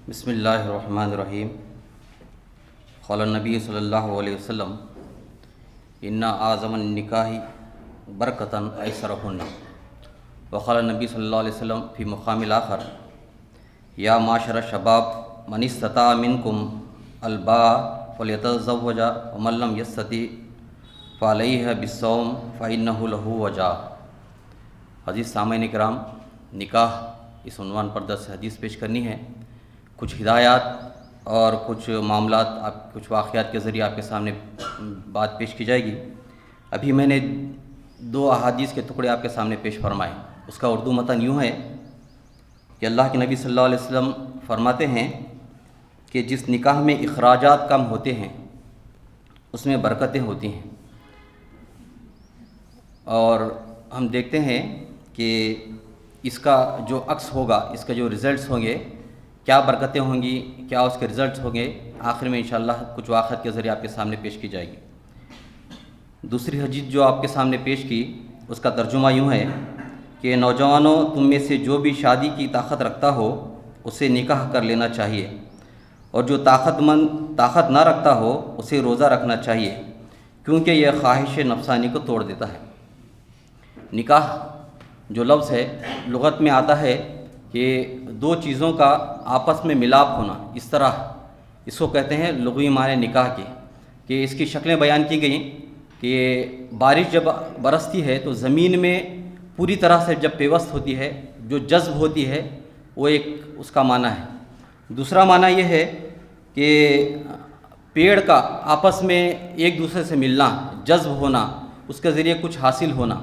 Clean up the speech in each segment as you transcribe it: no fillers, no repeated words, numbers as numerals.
بسم اللہ الرحمن الرحیم. قال النبی صلی اللہ علیہ وسلم ان اعظم النکاح برکتاً ایسرہن. وقال النبی صلی اللہ علیہ وسلم فی مقام آخر یا معاشر الشباب من استطاع منکم الباء فلیتزوج ومن لم یستطع فعلیہ بالصوم فإنہ لہ وجاء. عزیز سامعین کرام، نکاح اس عنوان پر 10 حدیث پیش کرنی ہے. کچھ ہدایات اور کچھ معاملات، کچھ واقعات کے ذریعے آپ کے سامنے بات پیش کی جائے گی. ابھی میں نے 2 احادیث کے ٹکڑے آپ کے سامنے پیش فرمائے. اس کا اردو متن یوں ہے کہ اللہ کے نبی صلی اللہ علیہ وسلم فرماتے ہیں کہ جس نکاح میں اخراجات کم ہوتے ہیں اس میں برکتیں ہوتی ہیں. اور ہم دیکھتے ہیں کہ اس کا جو عکس ہوگا، اس کا جو رزلٹس ہوں گے، کیا برکتیں ہوں گی، کیا اس کے رزلٹس ہوں گے، آخر میں انشاءاللہ کچھ واقعات کے ذریعے آپ کے سامنے پیش کی جائے گی. دوسری حدیث جو آپ کے سامنے پیش کی، اس کا ترجمہ یوں ہے کہ نوجوانوں، تم میں سے جو بھی شادی کی طاقت رکھتا ہو اسے نکاح کر لینا چاہیے، اور جو طاقت نہ رکھتا ہو اسے روزہ رکھنا چاہیے، کیونکہ یہ خواہش نفسانی کو توڑ دیتا ہے. نکاح جو لفظ ہے لغت میں آتا ہے کہ 2 چیزوں کا آپس میں ملاپ ہونا. اس طرح اس کو کہتے ہیں لغوی معنی نکاح کے، کہ اس کی شکلیں بیان کی گئیں کہ بارش جب برستی ہے تو زمین میں پوری طرح سے جب پیوست ہوتی ہے، جو جذب ہوتی ہے، وہ ایک اس کا معنی ہے. دوسرا معنی یہ ہے کہ پیڑ کا آپس میں ایک دوسرے سے ملنا، جذب ہونا، اس کے ذریعے کچھ حاصل ہونا.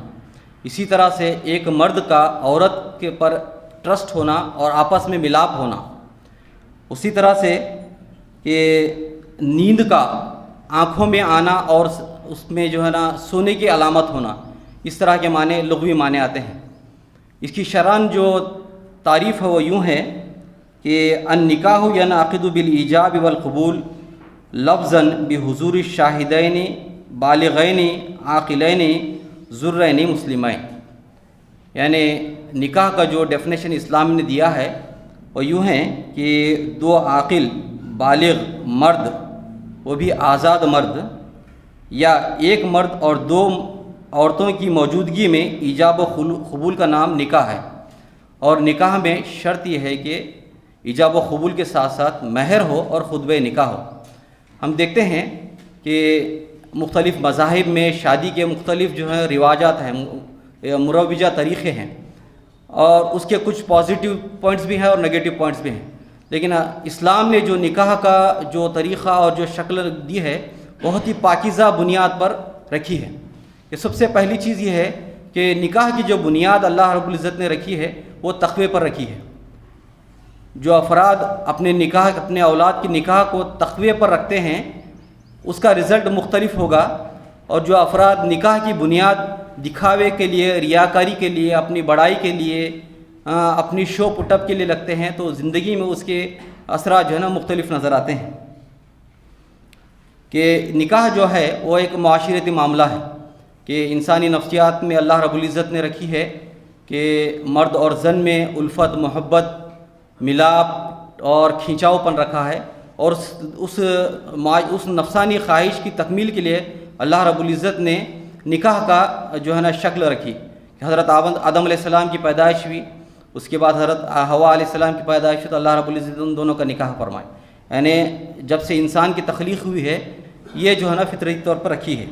اسی طرح سے ایک مرد کا عورت کے پر ٹرسٹ ہونا اور آپس میں ملاپ ہونا. اسی طرح سے کہ نیند کا آنکھوں میں آنا اور اس میں جو ہے نا سونے کی علامت ہونا. اس طرح کے معنی لغوی معنی آتے ہیں. اس کی شرعاً جو تعریف ہے وہ یوں ہے کہ النکاح ینعقد بالایجاب والقبول لفظاً بحضور الشاہدین بالغین عاقلین ذرین مسلمین. یعنی نکاح کا جو ڈیفینیشن اسلام نے دیا ہے وہ یوں ہے کہ 2 عاقل بالغ مرد، وہ بھی آزاد مرد، یا ایک مرد اور 2 عورتوں کی موجودگی میں ایجاب و قبول کا نام نکاح ہے. اور نکاح میں شرط یہ ہے کہ ایجاب و قبول کے ساتھ ساتھ مہر ہو اور خطبہ نکاح ہو. ہم دیکھتے ہیں کہ مختلف مذاہب میں شادی کے مختلف جو ہیں رواجات ہیں، مروجہ طریقے ہیں، اور اس کے کچھ پازیٹیو پوائنٹس بھی ہیں اور نگیٹو پوائنٹس بھی ہیں. لیکن اسلام نے جو نکاح کا جو طریقہ اور جو شکل دی ہے بہت ہی پاکیزہ بنیاد پر رکھی ہے. کہ سب سے پہلی چیز یہ ہے کہ نکاح کی جو بنیاد اللہ رب العزت نے رکھی ہے وہ تقوی پر رکھی ہے. جو افراد اپنے اولاد کی نکاح کو تقوی پر رکھتے ہیں اس کا رزلٹ مختلف ہوگا، اور جو افراد نکاح کی بنیاد دکھاوے کے لیے، ریاکاری کے لیے، اپنی بڑائی کے لیے، اپنی شو پٹ اپ کے لیے لگتے ہیں تو زندگی میں اس کے اثرات جو ہے نا مختلف نظر آتے ہیں. کہ نکاح جو ہے وہ ایک معاشرتی معاملہ ہے کہ انسانی نفسیات میں اللہ رب العزت نے رکھی ہے کہ مرد اور زن میں الفت، محبت، ملاپ اور کھینچاؤ پن رکھا ہے. اور اس نفسانی خواہش کی تکمیل کے لیے اللہ رب العزت نے نکاح کا جو ہے نا شکل رکھی. حضرت آدم علیہ السلام کی پیدائش ہوئی، اس کے بعد حضرت حوا علیہ السلام کی پیدائش ہوئی تو اللہ رب العزت ان دونوں کا نکاح فرمائے. یعنی جب سے انسان کی تخلیق ہوئی ہے یہ جو ہے نا فطری طور پر رکھی ہے.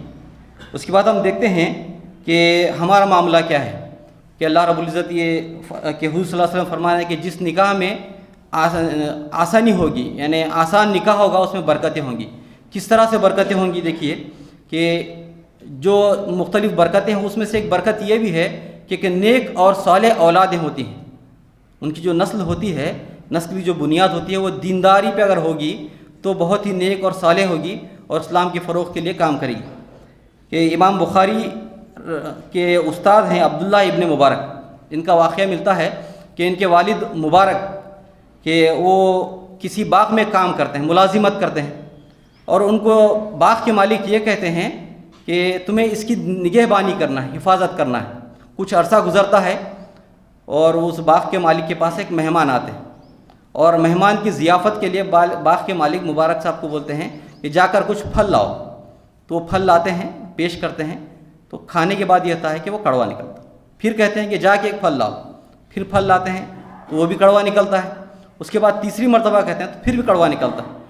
اس کے بعد ہم دیکھتے ہیں کہ ہمارا معاملہ کیا ہے کہ اللہ رب العزت یہ کہ حضور صلی اللہ علیہ وسلم فرمایا ہے کہ جس نکاح میں آسانی ہوگی، یعنی آسان نکاح ہوگا، اس میں برکتیں ہوں گی. کس طرح سے برکتیں ہوں گی؟ دیکھیے کہ جو مختلف برکتیں ہیں اس میں سے ایک برکت یہ بھی ہے کہ نیک اور صالح اولادیں ہوتی ہیں. ان کی جو نسل ہوتی ہے، نسل کی جو بنیاد ہوتی ہے وہ دینداری پہ اگر ہوگی تو بہت ہی نیک اور صالح ہوگی اور اسلام کے فروغ کے لیے کام کرے گی. کہ امام بخاری کے استاد ہیں عبداللہ ابن مبارک، ان کا واقعہ ملتا ہے کہ ان کے والد مبارک کہ وہ کسی باغ میں کام کرتے ہیں، ملازمت کرتے ہیں، اور ان کو باغ کے مالک یہ کہتے ہیں کہ تمہیں اس کی نگہبانی کرنا ہے، حفاظت کرنا ہے. کچھ عرصہ گزرتا ہے اور اس باغ کے مالک کے پاس ایک مہمان آتے ہیں اور مہمان کی ضیافت کے لیے باغ کے مالک مبارک صاحب کو بولتے ہیں کہ جا کر کچھ پھل لاؤ، تو وہ پھل لاتے ہیں، پیش کرتے ہیں، تو کھانے کے بعد یہ ہوتا ہے کہ وہ کڑوا نکلتا، پھر کہتے ہیں کہ جا کے ایک پھل لاؤ، پھر پھل لاتے ہیں تو وہ بھی کڑوا نکلتا ہے، اس کے بعد تیسری مرتبہ کہتے ہیں تو پھر بھی کڑوا نکلتا ہے۔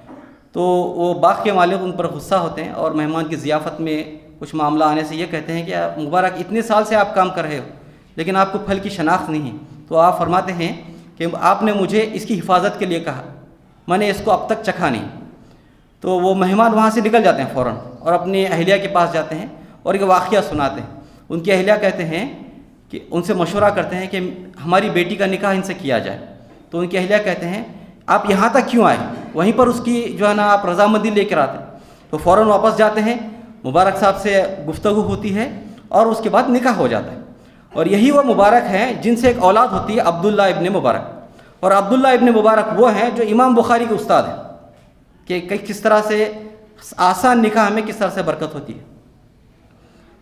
تو وہ باغ کے مالک ان پر غصہ ہوتے ہیں اور مہمان کی ضیافت میں کچھ معاملہ آنے سے یہ کہتے ہیں کہ مبارک اتنے سال سے آپ کام کر رہے ہو لیکن آپ کو پھل کی شناخت نہیں ہے، تو آپ فرماتے ہیں کہ آپ نے مجھے اس کی حفاظت کے لیے کہا، میں نے اس کو اب تک چکھا نہیں۔ تو وہ مہمان وہاں سے نکل جاتے ہیں فوراً اور اپنی اہلیہ کے پاس جاتے ہیں اور ایک واقعہ سناتے ہیں۔ ان کی اہلیہ کہتے ہیں کہ ان سے مشورہ کرتے ہیں کہ ہماری بیٹی کا نکاح ان سے کیا جائے، تو ان کی اہلیہ کہتے ہیں آپ یہاں تک کیوں آئے، وہیں پر اس کی جو ہے نا آپ رضامندی لے کر آتے۔ تو فوراً واپس جاتے ہیں، مبارک صاحب سے گفتگو ہوتی ہے اور اس کے بعد نکاح ہو جاتا ہے۔ اور یہی وہ مبارک ہیں جن سے ایک اولاد ہوتی ہے عبداللہ ابن مبارک، اور عبداللہ ابن مبارک وہ ہیں جو امام بخاری کے استاد ہیں کہ کس طرح سے آسان نکاح میں کس طرح سے برکت ہوتی ہے۔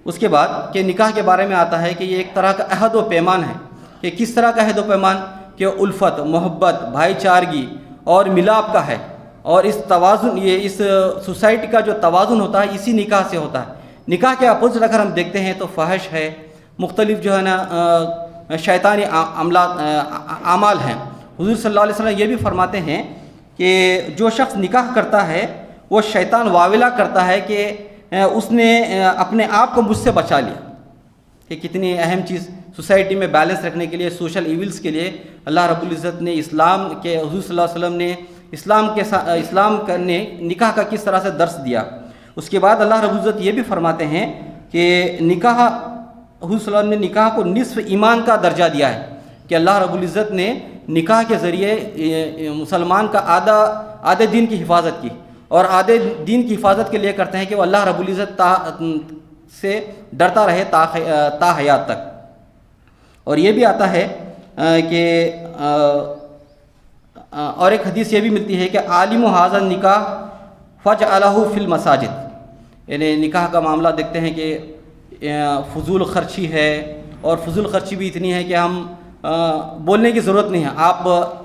اس کے بعد کہ نکاح کے بارے میں آتا ہے کہ یہ ایک طرح کا عہد و پیمان ہے، کہ کس طرح کا عہد و پیمان کہ الفت، محبت، بھائی چارگی اور ملاپ کا ہے، اور اس توازن، یہ اس سوسائٹی کا جو توازن ہوتا ہے اسی نکاح سے ہوتا ہے۔ نکاح کے اپوزٹ اگر ہم دیکھتے ہیں تو فحش ہے، مختلف جو ہے نا شیطانی اعمال ہیں۔ حضور صلی اللہ علیہ وسلم یہ بھی فرماتے ہیں کہ جو شخص نکاح کرتا ہے وہ شیطان واویلا کرتا ہے کہ اس نے اپنے آپ کو مجھ سے بچا لیا۔ کہ کتنی اہم چیز سوسائٹی میں بیلنس رکھنے کے لیے، سوشل ایونٹس کے لیے اللہ رب العزت نے اسلام کے، حضور صلی اللہ علیہ وسلم نے اسلام نے نکاح کا کس طرح سے درس دیا۔ اس کے بعد اللہ رب العزت یہ بھی فرماتے ہیں کہ نکاح، حضور صلی اللہ علیہ وسلم نے نکاح کو نصف ایمان کا درجہ دیا ہے، کہ اللہ رب العزت نے نکاح کے ذریعے مسلمان کا آدھے دین کی حفاظت کی، اور آدھے دین کی حفاظت کے لیے کرتے ہیں کہ وہ اللہ رب العزت سے ڈرتا رہے تا حیات تک۔ اور یہ بھی آتا ہے کہ اور ایک حدیث یہ بھی ملتی ہے کہ عالم ھذا النکاح فجعلہ فی المساجد، یعنی نکاح کا معاملہ دیکھتے ہیں کہ فضول خرچی ہے، اور فضول خرچی بھی اتنی ہے کہ ہم بولنے کی ضرورت نہیں ہے،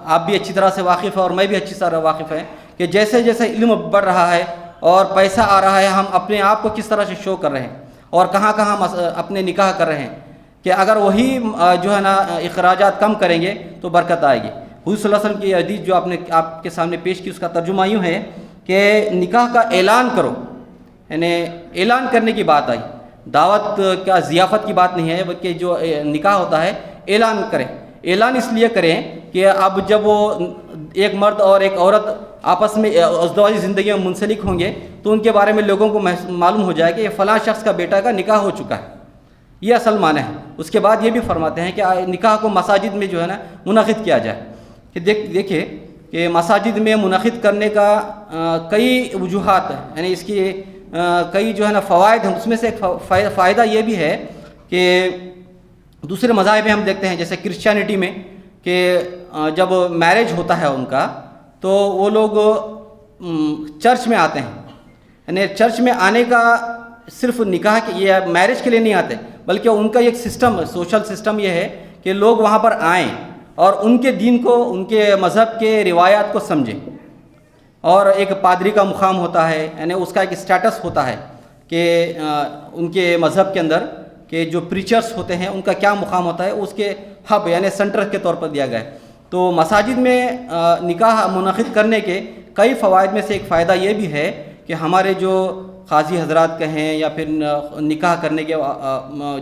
آپ بھی اچھی طرح سے واقف ہیں اور میں بھی اچھی طرح واقف ہیں کہ جیسے جیسے علم بڑھ رہا ہے اور پیسہ آ رہا ہے، ہم اپنے آپ کو کس طرح سے شو کر رہے ہیں اور کہاں کہاں اپنے نکاح کر رہے ہیں، کہ اگر وہی جو ہے نا اخراجات کم کریں گے تو برکت آئے گی۔ حضور صلی اللہ علیہ وسلم کی حدیث جو آپ کے سامنے پیش کی، اس کا ترجمہ یوں ہے کہ نکاح کا اعلان کرو، یعنی اعلان کرنے کی بات آئی، دعوت کا ضیافت کی بات نہیں ہے، بلکہ جو نکاح ہوتا ہے اعلان کریں۔ اعلان اس لیے کریں کہ اب جب وہ ایک مرد اور ایک عورت آپس میں ازدواجی زندگی میں منسلک ہوں گے تو ان کے بارے میں لوگوں کو معلوم ہو جائے کہ یہ فلاں شخص کا بیٹا کا نکاح ہو چکا ہے، یہ اصل معنی ہے۔ اس کے بعد یہ بھی فرماتے ہیں کہ نکاح کو مساجد میں جو ہے نا منعقد کیا جائے، کہ دیکھیے کہ مساجد میں منعقد کرنے کا کئی وجوہات ہیں، یعنی اس کی کئی جو ہے نا فوائد ہیں۔ اس میں سے ایک فائدہ یہ بھی ہے کہ دوسرے مذاہب میں ہم دیکھتے ہیں جیسے کرسچینٹی میں کہ جب میرج ہوتا ہے ان کا تو وہ لوگ چرچ میں آتے ہیں، یعنی چرچ میں آنے کا صرف نکاح کے یہ میرج کے لیے نہیں آتے، بلکہ ان کا ایک سسٹم، سوشل سسٹم یہ ہے کہ لوگ وہاں پر آئیں اور ان کے دین کو، ان کے مذہب کے روایات کو سمجھیں۔ اور ایک پادری کا مقام ہوتا ہے، یعنی اس کا ایک اسٹیٹس ہوتا ہے کہ ان کے مذہب کے اندر کہ جو پریچرز ہوتے ہیں ان کا کیا مقام ہوتا ہے، اس کے ہب یعنی سینٹر کے طور پر دیا گیا ہے۔ تو مساجد میں نکاح منعقد کرنے کے کئی فوائد میں سے ایک فائدہ یہ بھی ہے کہ ہمارے جو قاضی حضرات کہیں یا پھر نکاح کرنے کے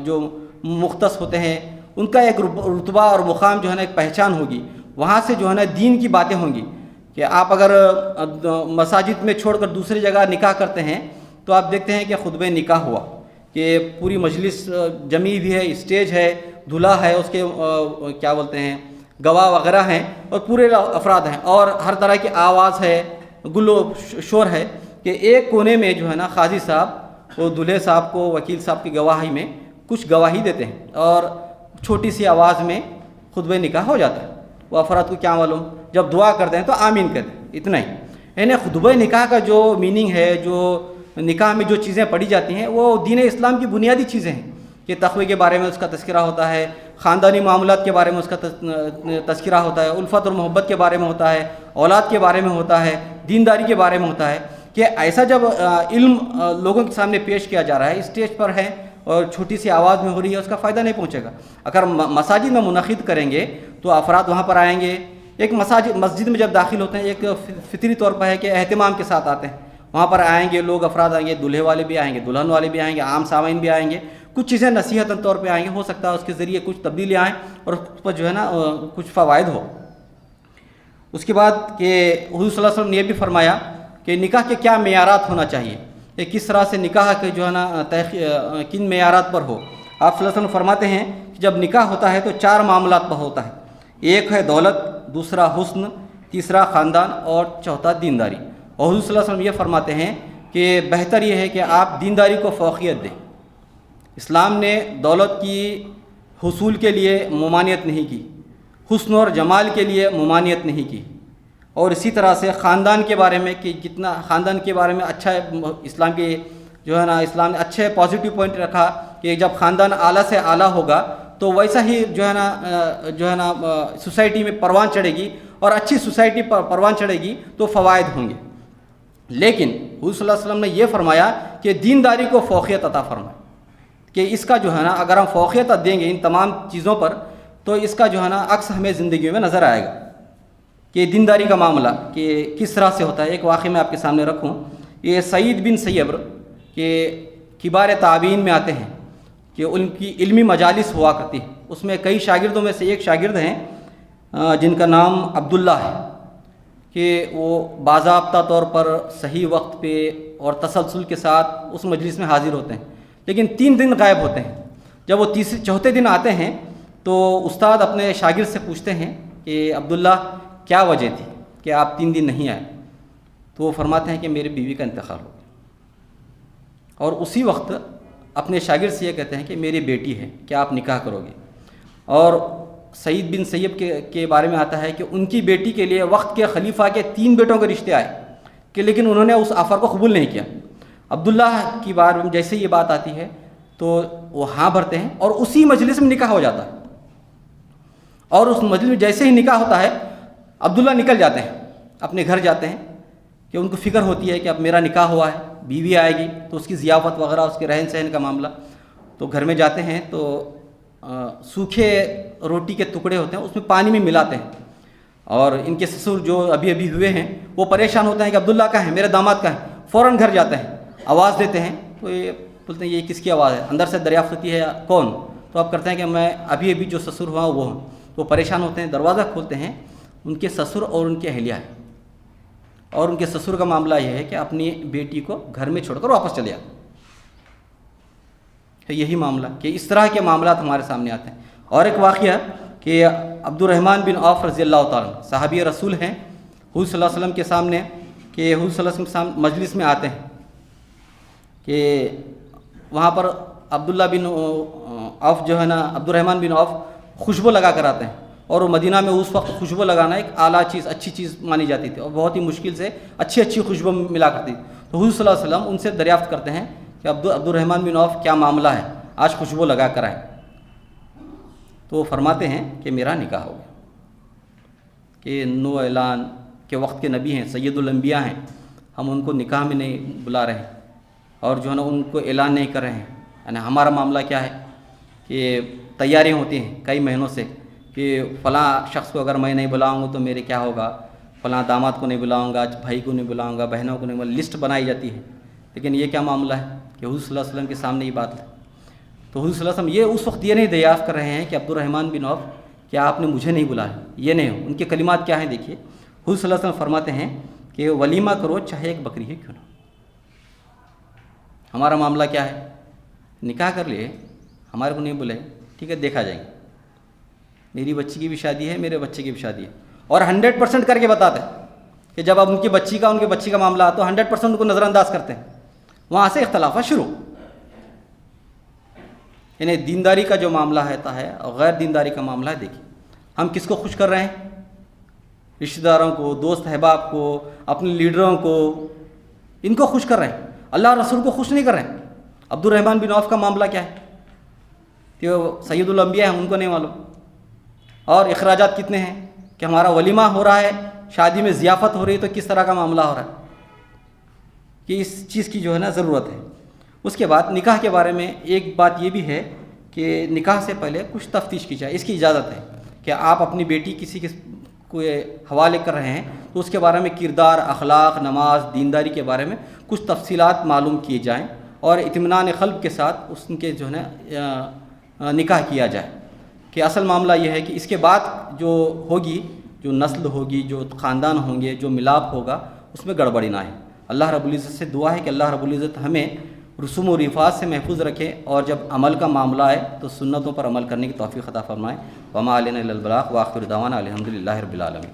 جو مختص ہوتے ہیں ان کا ایک رتبہ اور مقام جو ہے نا ایک پہچان ہوگی، وہاں سے جو ہے نا دین کی باتیں ہوں گی۔ کہ آپ اگر مساجد میں چھوڑ کر دوسری جگہ نکاح کرتے ہیں تو آپ دیکھتے ہیں کہ خطبہ نکاح ہوا، کہ پوری مجلس جمی بھی ہے، اسٹیج ہے، دلہا ہے، اس کے کیا بولتے ہیں گواہ وغیرہ ہیں، اور پورے افراد ہیں، اور ہر طرح کی آواز ہے، گل و شور ہے، کہ ایک کونے میں جو ہے نا قاضی صاحب وہ دلہے صاحب کو وکیل صاحب کی گواہی میں کچھ گواہی دیتے ہیں، اور چھوٹی سی آواز میں خطبہ نکاح ہو جاتا ہے۔ وہ افراد کو کیا معلوم، جب دعا کرتے ہیں تو آمین کہتے ہیں، اتنا ہی۔ یعنی خطبہ نکاح کا جو میننگ ہے، جو نکاح میں جو چیزیں پڑھی جاتی ہیں وہ دین اسلام کی بنیادی چیزیں ہیں، کہ تقوی کے بارے میں اس کا تذکرہ ہوتا ہے، خاندانی معاملات کے بارے میں اس کا تذکرہ ہوتا ہے، الفت اور محبت کے بارے میں ہوتا ہے، اولاد کے بارے میں ہوتا ہے، دینداری کے بارے میں ہوتا ہے، کہ ایسا جب علم لوگوں کے سامنے پیش کیا جا رہا ہے، اسٹیج پر ہے اور چھوٹی سی آواز میں ہو رہی ہے، اس کا فائدہ نہیں پہنچے گا۔ اگر مساجد میں منعقد کریں گے تو افراد وہاں پر آئیں گے، ایک مسجد میں جب داخل ہوتے ہیں ایک فطری طور پر ہے کہ اہتمام کے ساتھ آتے ہیں، وہاں پر آئیں گے لوگ، افراد آئیں گے، دولہے والے بھی آئیں گے، دلہن والے بھی آئیں گے، عام سامعین بھی آئیں گے، کچھ چیزیں نصیحتاً طور پہ آئیں گے، ہو سکتا ہے اس کے ذریعے کچھ تبدیلی آئیں اور اس پر جو ہے نا کچھ فوائد ہو۔ اس کے بعد کہ حضور صلی اللہ علیہ وسلم نے یہ بھی فرمایا کہ نکاح کے کیا معیارات ہونا چاہیے، کہ کس طرح سے نکاح کے جو ہے نا کن معیارات پر ہو۔ آپ صلی اللہ علیہ وسلم فرماتے ہیں کہ جب نکاح ہوتا ہے تو 4 معاملات پر ہوتا ہے، ایک ہے دولت، دوسرا حسن، تیسرا خاندان اور چوتھا دینداری۔ اور حضور صلی اللہ علیہ وسلم یہ فرماتے ہیں کہ بہتر یہ ہے کہ آپ دینداری کو فوقیت دیں۔ اسلام نے دولت کی حصول کے لیے ممانعت نہیں کی، حسن اور جمال کے لیے ممانعت نہیں کی، اور اسی طرح سے خاندان کے بارے میں کہ جتنا خاندان کے بارے میں اچھا اسلام کے جو ہے نا اسلام نے اچھے پازیٹیو پوائنٹ رکھا کہ جب خاندان اعلیٰ سے اعلیٰ ہوگا تو ویسا ہی جو ہے نا سوسائٹی میں پروان چڑھے گی، اور اچھی سوسائٹی پر پروان چڑھے گی تو فوائد ہوں گے۔ لیکن حضور صلی اللہ علیہ وسلم نے یہ فرمایا کہ دینداری کو فوقیت عطا فرمائے، کہ اس کا جو ہے نا اگر ہم فوقیت دیں گے ان تمام چیزوں پر تو اس کا جو ہے نا عکس ہمیں زندگی میں نظر آئے گا۔ کہ دینداری کا معاملہ کہ کس طرح سے ہوتا ہے، ایک واقعہ میں آپ کے سامنے رکھوں۔ یہ سعید بن سیبر کہ کبار تابعین میں آتے ہیں کہ ان کی علمی مجالس ہوا کرتی ہے، اس میں کئی شاگردوں میں سے ایک شاگرد ہیں جن کا نام عبداللہ ہے، کہ وہ باضابطہ طور پر صحیح وقت پہ اور تسلسل کے ساتھ اس مجلس میں حاضر ہوتے ہیں، لیکن 3 دن غائب ہوتے ہیں۔ جب وہ چوتھے دن آتے ہیں تو استاد اپنے شاگرد سے پوچھتے ہیں کہ عبداللہ کیا وجہ تھی کہ آپ 3 دن نہیں آئے؟ تو وہ فرماتے ہیں کہ میری بیوی کا انتقال ہو گیا، اور اسی وقت اپنے شاگرد سے یہ کہتے ہیں کہ میری بیٹی ہے، کیا آپ نکاح کرو گے؟ اور سعید بن سیب کے بارے میں آتا ہے کہ ان کی بیٹی کے لیے وقت کے خلیفہ کے 3 بیٹوں کے رشتے آئے کہ لیکن انہوں نے اس آفر کو قبول نہیں کیا۔ عبداللہ کی بار میں جیسے یہ بات آتی ہے تو وہ ہاں بھرتے ہیں اور اسی مجلس میں نکاح ہو جاتا ہے، اور اس مجلس میں جیسے ہی نکاح ہوتا ہے عبداللہ نکل جاتے ہیں، اپنے گھر جاتے ہیں، کہ ان کو فکر ہوتی ہے کہ اب میرا نکاح ہوا ہے، بیوی آئے گی تو اس کی ضیافت وغیرہ، اس کے رہن سہن کا معاملہ۔ تو گھر میں جاتے ہیں تو سوکھے روٹی کے ٹکڑے ہوتے ہیں، اس میں پانی میں ملاتے ہیں، اور ان کے سسر جو ابھی ابھی ہوئے ہیں وہ پریشان ہوتے ہیں کہ عبداللہ کا ہے، میرے داماد کا ہے، فوراً گھر جاتے ہیں، آواز دیتے ہیں تو یہ بولتے ہیں یہ کس کی آواز ہے؟ اندر سے دریافت ہوتی ہے کون؟ تو آپ کرتے ہیں کہ میں ابھی ابھی جو سسر ہوا وہ ہوں۔ وہ پریشان ہوتے ہیں، دروازہ کھولتے ہیں، ان کے سسر اور ان کی اہلیہ ہے، اور ان کے سسر کا معاملہ یہ ہے کہ اپنی بیٹی کو گھر میں چھوڑ کر واپس چلے آتے۔ یہی معاملہ کہ اس طرح کے معاملات ہمارے سامنے آتے ہیں۔ اور ایک واقعہ کہ عبد الرحمن بن عوف رضی اللہ تعالیٰ صحابی رسول ہیں، حضور صلی اللہ علیہ وسلم کے سامنے کہ حضور صلی اللہ علیہ وسلم کے سامنے مجلس میں آتے ہیں کہ وہاں پر عبداللہ بن عوف جو ہے نا عبد الرحمن بن عوف خوشبو لگا کر آتے ہیں، اور مدینہ میں اس وقت خوشبو لگانا ایک اعلیٰ چیز، اچھی چیز مانی جاتی تھی، اور بہت ہی مشکل سے اچھی خوشبو ملا کرتی تھی۔ تو حضور صلی اللہ علیہ وسلم ان سے دریافت کرتے ہیں کہ عبد الرحمن بن عوف کیا معاملہ ہے، آج خوشبو لگا کر آئے؟ تو وہ فرماتے ہیں کہ میرا نکاح ہو گیا، کہ نو اعلان کے وقت کے نبی ہیں، سید الانبیاء ہیں، ہم ان کو نکاح میں نہیں بلا رہے ہیں، اور جو ہے نا ان کو اعلان نہیں کر رہے ہیں۔ یعنی ہمارا معاملہ کیا ہے کہ تیاریاں ہوتی ہیں کئی مہینوں سے کہ فلاں شخص کو اگر میں نہیں بلاؤں گا تو میرے کیا ہوگا، فلاں داماد کو نہیں بلاؤں گا، بھائی کو نہیں بلاؤں گا، بہنوں کو نہیں بلاؤں گا، لسٹ بنائی جاتی ہے۔ لیکن یہ کیا معاملہ ہے کہ حضور صلی اللہ علیہ وسلم کے سامنے یہ بات ہے۔ تو حضور صلی اللہ علیہ وسلم یہ اس وقت یہ نہیں دریافت کر رہے ہیں کہ عبد الرحمن بن عوف کیا آپ نے مجھے نہیں بلایا، یہ نہیں ہو۔ ان کے کلمات کیا ہیں دیکھیے، حضور صلی اللہ علیہ وسلم فرماتے ہیں کہ ولیمہ کرو چاہے ایک بکری ہے کیوں نہ۔ ہمارا معاملہ کیا ہے، نکاح کر لیے، ہمارے کو نہیں بلے، ٹھیک ہے دیکھا جائے گا، میری بچی کی بھی شادی ہے، میرے بچے کی بھی شادی ہے، اور 100% کر کے بتاتے ہیں کہ جب اب ان کی بچی کا معاملہ آتا تو 100% ان کو نظر انداز کرتے ہیں۔ وہاں سے اختلافات شروع۔ یعنی دینداری کا جو معاملہ رہتا ہے اور غیر دینداری کا معاملہ ہے، دیکھیے ہم کس کو خوش کر رہے ہیں، رشتہ داروں کو، دوست احباب کو، اپنے لیڈروں کو، ان کو خوش کر رہے ہیں، اللہ رسول کو خوش نہیں کر رہے ہیں۔ عبد الرحمن بن عوف کا معاملہ کیا ہے، کہ وہ سید الانبیاء ہیں ان کو نہیں معلوم؟ اور اخراجات کتنے ہیں کہ ہمارا ولیمہ ہو رہا ہے، شادی میں ضیافت ہو رہی ہے تو کس طرح کا معاملہ ہو رہا ہے، کہ اس چیز کی جو ہے نا ضرورت ہے۔ اس کے بعد نکاح کے بارے میں ایک بات یہ بھی ہے کہ نکاح سے پہلے کچھ تفتیش کی جائے، اس کی اجازت ہے کہ آپ اپنی بیٹی کسی کے کوئی حوالے کر رہے ہیں تو اس کے بارے میں کردار، اخلاق، نماز، دینداری کے بارے میں کچھ تفصیلات معلوم کیے جائیں اور اطمینان قلب کے ساتھ اس کے جو ہے نا نکاح کیا جائے، کہ اصل معاملہ یہ ہے کہ اس کے بعد جو ہوگی، جو نسل ہوگی، جو خاندان ہوں گے، جو ملاپ ہوگا، اس میں گڑبڑی نہ ہے۔ اللہ رب العزت سے دعا ہے کہ اللہ رب العزت ہمیں رسوم و رفات سے محفوظ رکھے، اور جب عمل کا معاملہ آئے تو سنتوں پر عمل کرنے کی توفیق عطا فرمائے۔ وما علینا الا البلاغ، وآخر دعوانا الحمد للہ رب العالمین۔